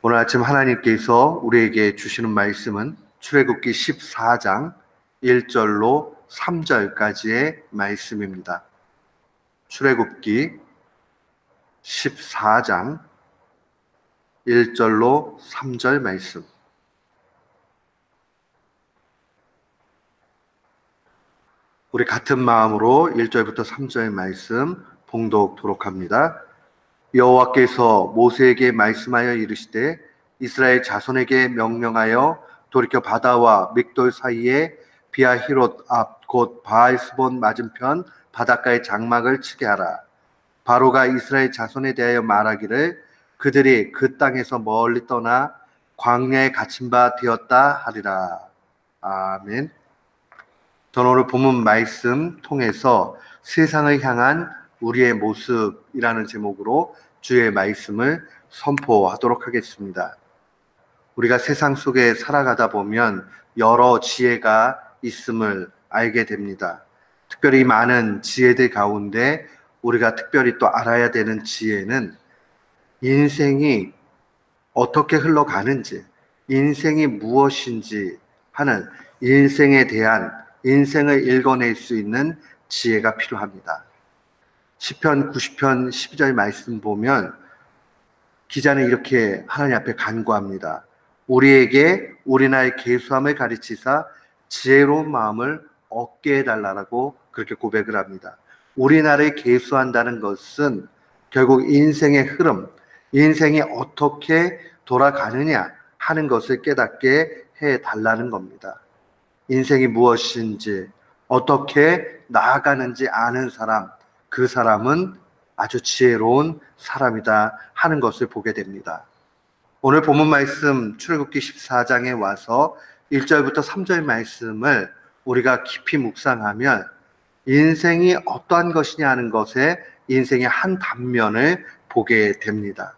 오늘 아침 하나님께서 우리에게 주시는 말씀은 출애굽기 14장 1절로 3절까지의 말씀입니다. 출애굽기 14장 1절로 3절 말씀. 우리 같은 마음으로 1절부터 3절 말씀 봉독토록 합니다. 여호와께서 모세에게 말씀하여 이르시되 이스라엘 자손에게 명령하여 돌이켜 바다와 믹돌 사이에 비아히롯 앞 곧 바알스본 맞은편 바닷가에 장막을 치게 하라. 바로가 이스라엘 자손에 대하여 말하기를 그들이 그 땅에서 멀리 떠나 광야에 갇힌 바 되었다 하리라. 아멘. 저는 오늘 본문 말씀 통해서 세상을 향한 우리의 모습이라는 제목으로 주의 말씀을 선포하도록 하겠습니다. 우리가 세상 속에 살아가다 보면 여러 지혜가 있음을 알게 됩니다. 특별히 많은 지혜들 가운데 우리가 특별히 또 알아야 되는 지혜는 인생이 어떻게 흘러가는지, 인생이 무엇인지 하는 인생에 대한 인생을 읽어낼 수 있는 지혜가 필요합니다. 시편 90편 12절 말씀 보면 기자는 이렇게 하나님 앞에 간구합니다. 우리에게 우리나라의 계수함을 가르치사 지혜로운 마음을 얻게 해달라고 그렇게 고백을 합니다. 우리나라를 계수한다는 것은 결국 인생의 흐름, 인생이 어떻게 돌아가느냐 하는 것을 깨닫게 해달라는 겁니다. 인생이 무엇인지 어떻게 나아가는지 아는 사람, 그 사람은 아주 지혜로운 사람이다 하는 것을 보게 됩니다. 오늘 본문 말씀 출애굽기 14장에 와서 1절부터 3절 말씀을 우리가 깊이 묵상하면 인생이 어떠한 것이냐 하는 것에 인생의 한 단면을 보게 됩니다.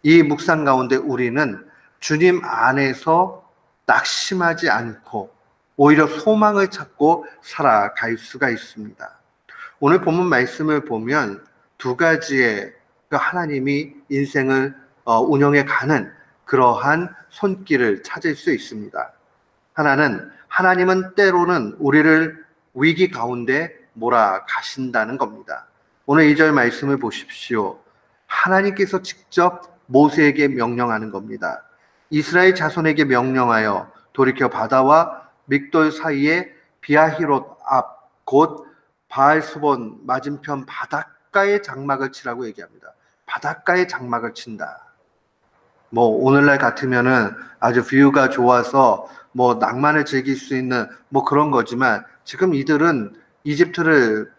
이 묵상 가운데 우리는 주님 안에서 낙심하지 않고 오히려 소망을 찾고 살아갈 수가 있습니다. 오늘 본문 말씀을 보면 두 가지의 하나님이 인생을 운영해 가는 그러한 손길을 찾을 수 있습니다. 하나는 하나님은 때로는 우리를 위기 가운데 몰아가신다는 겁니다. 오늘 2절 말씀을 보십시오. 하나님께서 직접 모세에게 명령하는 겁니다. 이스라엘 자손에게 명령하여 돌이켜 바다와 믹돌 사이에 비아히롯 앞 곧 바알스본 맞은편 바닷가에 장막을 치라고 얘기합니다. 바닷가에 장막을 친다. 오늘날 같으면은 아주 뷰가 좋아서 낭만을 즐길 수 있는 그런 거지만 지금 이들은 이집트를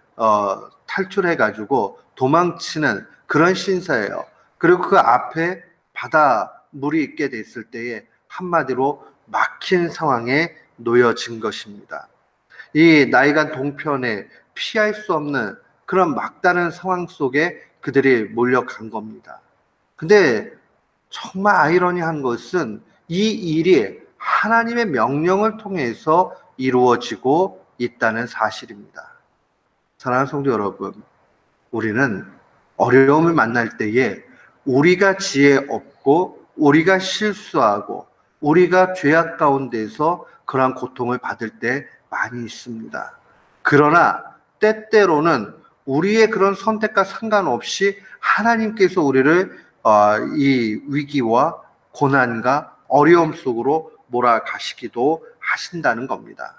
탈출해가지고 도망치는 그런 신사예요. 그리고 그 앞에 바닷물이 있게 됐을 때에 한마디로 막힌 상황에 놓여진 것입니다. 이 나이간 동편에 피할 수 없는 그런 막다른 상황 속에 그들이 몰려간 겁니다. 근데 정말 아이러니한 것은 이 일이 하나님의 명령을 통해서 이루어지고 있다는 사실입니다. 사랑하는 성도 여러분, 우리는 어려움을 만날 때에 우리가 지혜 없고 우리가 실수하고 우리가 죄악 가운데서 그러한 고통을 받을 때 많이 있습니다. 그러나 때때로는 우리의 그런 선택과 상관없이 하나님께서 우리를 이 위기와 고난과 어려움 속으로 몰아가시기도 하신다는 겁니다.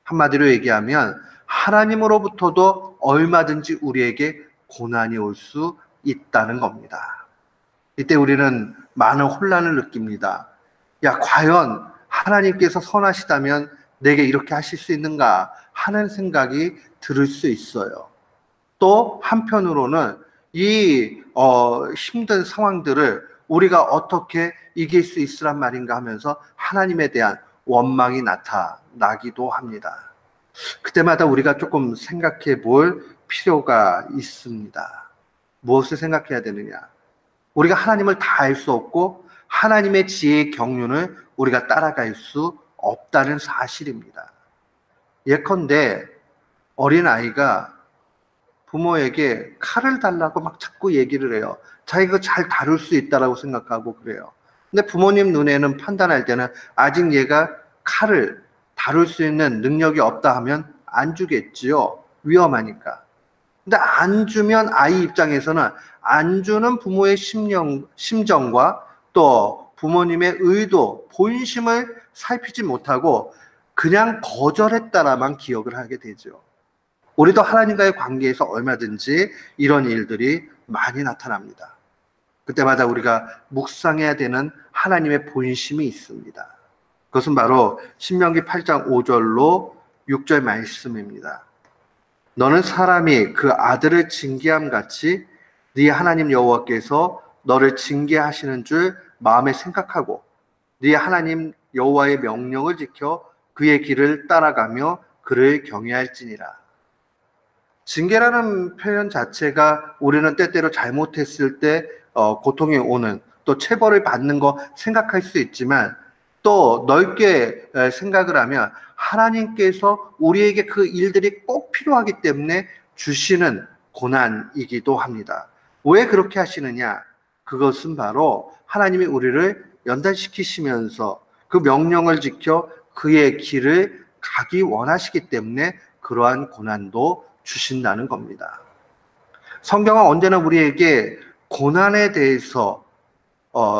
한마디로 얘기하면 하나님으로부터도 얼마든지 우리에게 고난이 올 수 있다는 겁니다. 이때 우리는 많은 혼란을 느낍니다. 과연 하나님께서 선하시다면 내게 이렇게 하실 수 있는가 하는 생각이 들을 수 있어요. 또 한편으로는 이 힘든 상황들을 우리가 어떻게 이길 수 있으란 말인가 하면서 하나님에 대한 원망이 나타나기도 합니다. 그때마다 우리가 조금 생각해 볼 필요가 있습니다. 무엇을 생각해야 되느냐? 우리가 하나님을 다 알 수 없고 하나님의 지혜의 경륜을 우리가 따라갈 수 없다는 사실입니다. 예컨대 어린아이가 부모에게 칼을 달라고 막 자꾸 얘기를 해요. 자기가 잘 다룰 수 있다라고 생각하고 그래요. 근데 부모님 눈에는 판단할 때는 아직 얘가 칼을 다룰 수 있는 능력이 없다 하면 안 주겠지요. 위험하니까. 근데 안 주면 아이 입장에서는 안 주는 부모의 심정과 또 부모님의 의도, 본심을 살피지 못하고 그냥 거절했다라만 기억을 하게 되죠. 우리도 하나님과의 관계에서 얼마든지 이런 일들이 많이 나타납니다. 그때마다 우리가 묵상해야 되는 하나님의 본심이 있습니다. 그것은 바로 신명기 8장 5절로 6절 말씀입니다. 너는 사람이 그 아들을 징계함 같이 네 하나님 여호와께서 너를 징계하시는 줄 마음에 생각하고 네 하나님 여호와의 명령을 지켜 그의 길을 따라가며 그를 경외할지니라. 징계라는 표현 자체가 우리는 때때로 잘못했을 때 고통이 오는, 또 체벌을 받는 거 생각할 수 있지만 또 넓게 생각을 하면 하나님께서 우리에게 그 일들이 꼭 필요하기 때문에 주시는 고난이기도 합니다. 왜 그렇게 하시느냐? 그것은 바로 하나님이 우리를 연단시키시면서 그 명령을 지켜 그의 길을 가기 원하시기 때문에 그러한 고난도 주신다는 겁니다. 성경은 언제나 우리에게 고난에 대해서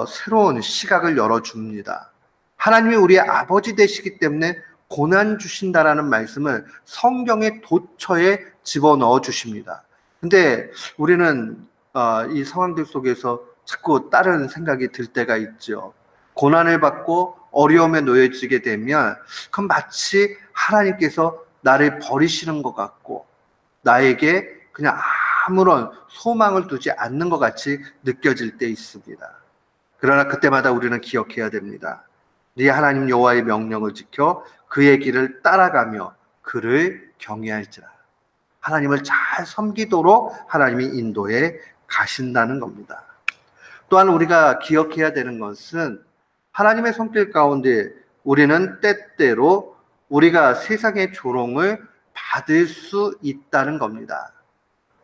새로운 시각을 열어줍니다. 하나님이 우리의 아버지 되시기 때문에 고난 주신다라는 말씀을 성경의 도처에 집어넣어 주십니다. 근데 우리는 이 상황들 속에서 자꾸 다른 생각이 들 때가 있죠. 고난을 받고 어려움에 놓여지게 되면 그건 마치 하나님께서 나를 버리시는 것 같고 나에게 그냥 아무런 소망을 두지 않는 것 같이 느껴질 때 있습니다. 그러나 그때마다 우리는 기억해야 됩니다. 네 하나님 여호와의 명령을 지켜 그의 길을 따라가며 그를 경외할지라. 하나님을 잘 섬기도록 하나님이 인도해 가신다는 겁니다. 또한 우리가 기억해야 되는 것은 하나님의 손길 가운데 우리는 때때로 우리가 세상의 조롱을 받을 수 있다는 겁니다.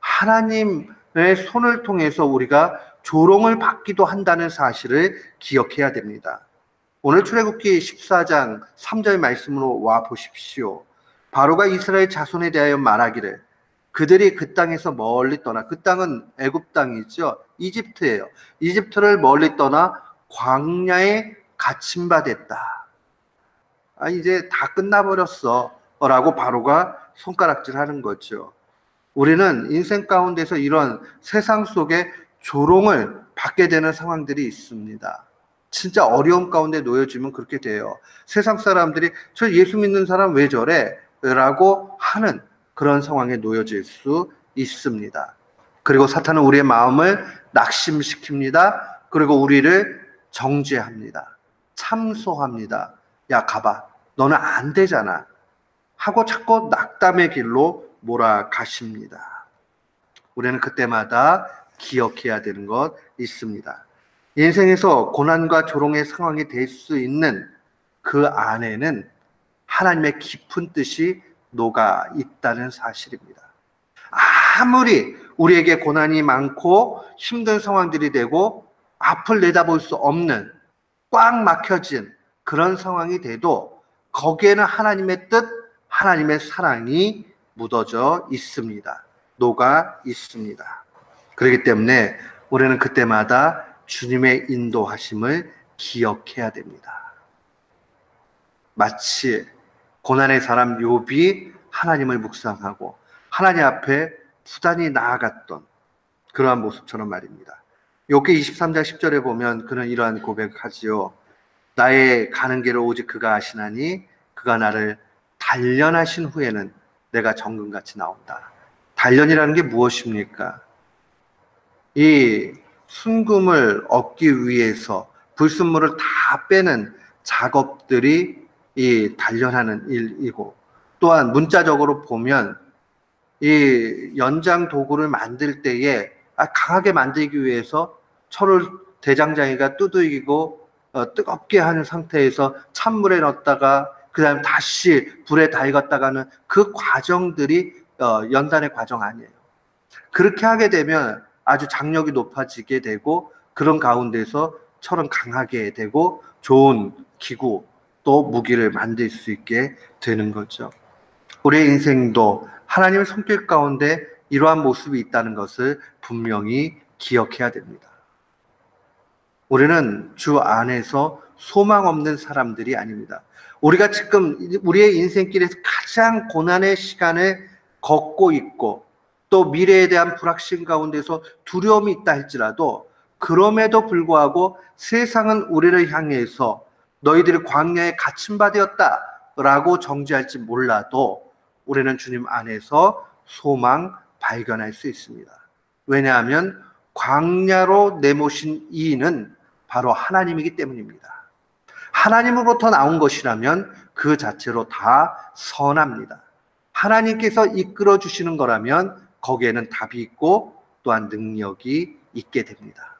하나님의 손을 통해서 우리가 조롱을 받기도 한다는 사실을 기억해야 됩니다. 오늘 출애굽기 14장 3절 말씀으로 와 보십시오. 바로가 이스라엘 자손에 대하여 말하기를 그들이 그 땅에서 멀리 떠나, 그 땅은 애굽 땅이죠. 이집트예요. 이집트를 멀리 떠나 광야에 갇힌 바 됐다. 이제 다 끝나버렸어 라고 바로가 손가락질 하는 거죠. 우리는 인생 가운데서 이런 세상 속에 조롱을 받게 되는 상황들이 있습니다. 진짜 어려움 가운데 놓여지면 그렇게 돼요. 세상 사람들이 저 예수 믿는 사람 왜 저래? 라고 하는 그런 상황에 놓여질 수 있습니다. 그리고 사탄은 우리의 마음을 낙심시킵니다. 그리고 우리를 정죄합니다. 참소합니다. 야, 가봐. 너는 안 되잖아. 하고 자꾸 낙담의 길로 몰아가십니다. 우리는 그때마다 기억해야 되는 것 있습니다. 인생에서 고난과 조롱의 상황이 될 수 있는 그 안에는 하나님의 깊은 뜻이 녹아 있다는 사실입니다. 아무리 우리에게 고난이 많고 힘든 상황들이 되고 앞을 내다볼 수 없는 꽉 막혀진 그런 상황이 돼도 거기에는 하나님의 뜻, 하나님의 사랑이 묻어져 있습니다. 녹아 있습니다. 그렇기 때문에 우리는 그때마다 주님의 인도하심을 기억해야 됩니다. 마치 고난의 사람 욥이 하나님을 묵상하고 하나님 앞에 부단히 나아갔던 그러한 모습처럼 말입니다. 욥기 23장 10절에 보면 그는 이러한 고백을 하지요. 나의 가는 길을 오직 그가 아시나니 그가 나를 단련하신 후에는 내가 정금같이 나온다. 단련이라는 게 무엇입니까? 이 순금을 얻기 위해서 불순물을 다 빼는 작업들이 이 단련하는 일이고, 또한 문자적으로 보면 이 연장 도구를 만들 때에 강하게 만들기 위해서 철을 대장장이가 두들기고 뜨겁게 하는 상태에서 찬물에 넣었다가 그 다음 다시 불에 달궜다가는 그 과정들이 연단의 과정 아니에요. 그렇게 하게 되면 아주 장력이 높아지게 되고 그런 가운데서 철은 강하게 되고 좋은 기구 또 무기를 만들 수 있게 되는 거죠. 우리의 인생도 하나님의 성격 가운데 이러한 모습이 있다는 것을 분명히 기억해야 됩니다. 우리는 주 안에서 소망 없는 사람들이 아닙니다. 우리가 지금 우리의 인생길에서 가장 고난의 시간을 걷고 있고 또 미래에 대한 불확신 가운데서 두려움이 있다 할지라도 그럼에도 불구하고 세상은 우리를 향해서 너희들이 광야에 갇힌 바 되었다라고 정죄할지 몰라도 우리는 주님 안에서 소망 발견할 수 있습니다. 왜냐하면 광야로 내모신 이인은 바로 하나님이기 때문입니다. 하나님으로부터 나온 것이라면 그 자체로 다 선합니다. 하나님께서 이끌어 주시는 거라면 거기에는 답이 있고 또한 능력이 있게 됩니다.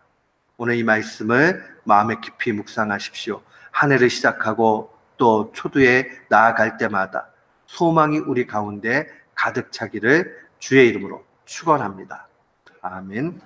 오늘 이 말씀을 마음에 깊이 묵상하십시오. 한 해를 시작하고 또 초두에 나아갈 때마다 소망이 우리 가운데 가득 차기를 주의 이름으로 축원합니다. 아멘.